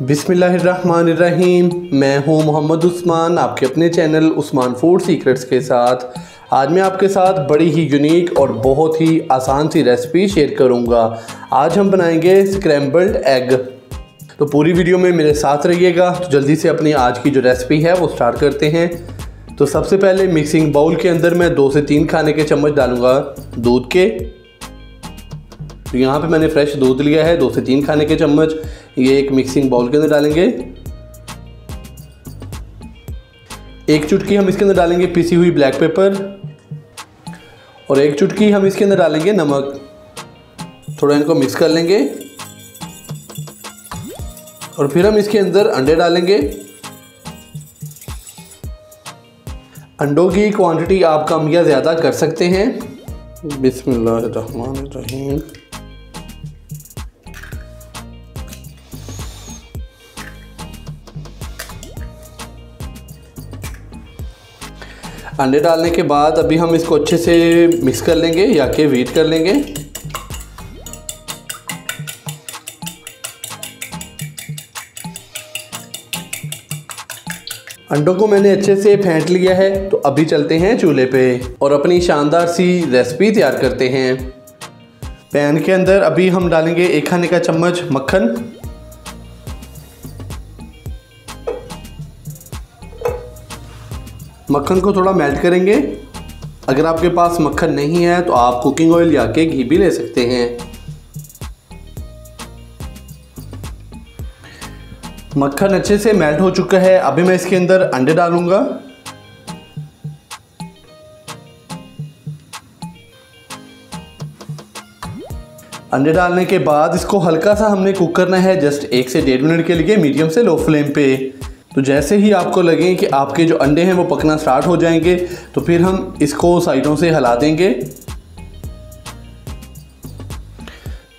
बिस्मिल्लाहिर्रहमानिर्रहीम। मैं हूं मोहम्मद उस्मान, आपके अपने चैनल उस्मान फूड सीक्रेट्स के साथ। आज मैं आपके साथ बड़ी ही यूनिक और बहुत ही आसान सी रेसिपी शेयर करूंगा। आज हम बनाएंगे स्क्रैम्बल्ड एग। तो पूरी वीडियो में मेरे साथ रहिएगा। तो जल्दी से अपनी आज की जो रेसिपी है वो स्टार्ट करते हैं। तो सबसे पहले मिक्सिंग बाउल के अंदर मैं 2 से 3 खाने के चम्मच डालूंगा दूध के। तो यहाँ पे मैंने फ्रेश दूध लिया है 2 से 3 खाने के चम्मच। ये एक मिक्सिंग बाउल के अंदर डालेंगे। 1 चुटकी हम इसके अंदर डालेंगे पिसी हुई ब्लैक पेपर और 1 चुटकी हम इसके अंदर डालेंगे नमक। थोड़ा इनको मिक्स कर लेंगे और फिर हम इसके अंदर अंडे डालेंगे। अंडों की क्वांटिटी आप कम या ज़्यादा कर सकते हैं। बिस्मिल्लाहिर्रहमानिर्रहीम। अंडे डालने के बाद अभी हम इसको अच्छे से मिक्स कर लेंगे या कि बीट कर लेंगे। अंडों को मैंने अच्छे से फेंट लिया है। तो अभी चलते हैं चूल्हे पे और अपनी शानदार सी रेसिपी तैयार करते हैं। पैन के अंदर अभी हम डालेंगे 1 खाने का चम्मच मक्खन। मक्खन को थोड़ा मेल्ट करेंगे। अगर आपके पास मक्खन नहीं है तो आप कुकिंग ऑयल या के घी भी ले सकते हैं। मक्खन अच्छे से मेल्ट हो चुका है। अभी मैं इसके अंदर अंडे डालूंगा। अंडे डालने के बाद इसको हल्का सा हमने कुक करना है, जस्ट 1 से 1.5 मिनट के लिए मीडियम से लो फ्लेम पे। तो जैसे ही आपको लगे कि आपके जो अंडे हैं वो पकना स्टार्ट हो जाएंगे तो फिर हम इसको साइडों से हिला देंगे।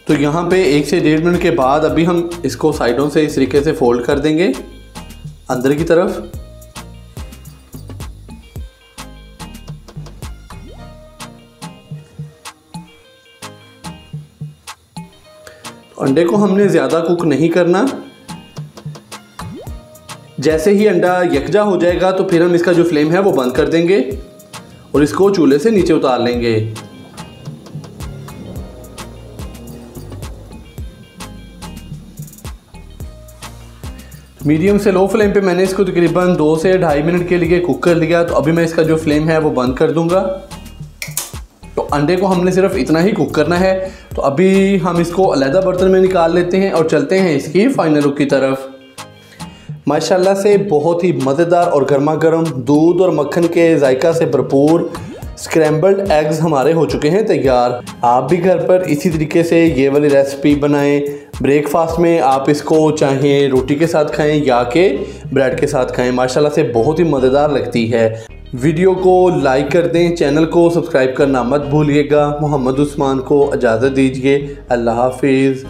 तो यहाँ पे 1 से 1.5 मिनट के बाद अभी हम इसको साइडों से इस तरीके से फोल्ड कर देंगे अंदर की तरफ। तो अंडे को हमने ज़्यादा कुक नहीं करना। जैसे ही अंडा यकजा हो जाएगा तो फिर हम इसका जो फ्लेम है वो बंद कर देंगे और इसको चूल्हे से नीचे उतार लेंगे। मीडियम से लो फ्लेम पे मैंने इसको तकरीबन 2 से 2.5 मिनट के लिए कुक कर लिया। तो अभी मैं इसका जो फ्लेम है वो बंद कर दूंगा। तो अंडे को हमने सिर्फ इतना ही कुक करना है। तो अभी हम इसको अलग बर्तन में निकाल लेते हैं और चलते हैं इसकी फाइनल लुक की तरफ। माशाल्लाह से बहुत ही मज़ेदार और गर्मा गर्म दूध और मक्खन के जायका से भरपूर स्क्रैम्बल्ड एग्स हमारे हो चुके हैं तैयार। आप भी घर पर इसी तरीके से ये वाली रेसिपी बनाएं। ब्रेकफास्ट में आप इसको चाहे रोटी के साथ खाएं या के ब्रेड के साथ खाएं। माशाल्लाह से बहुत ही मज़ेदार लगती है। वीडियो को लाइक कर दें, चैनल को सब्सक्राइब करना मत भूलिएगा। मोहम्मद उस्मान को इजाज़त दीजिए। अल्लाह हाफिज़।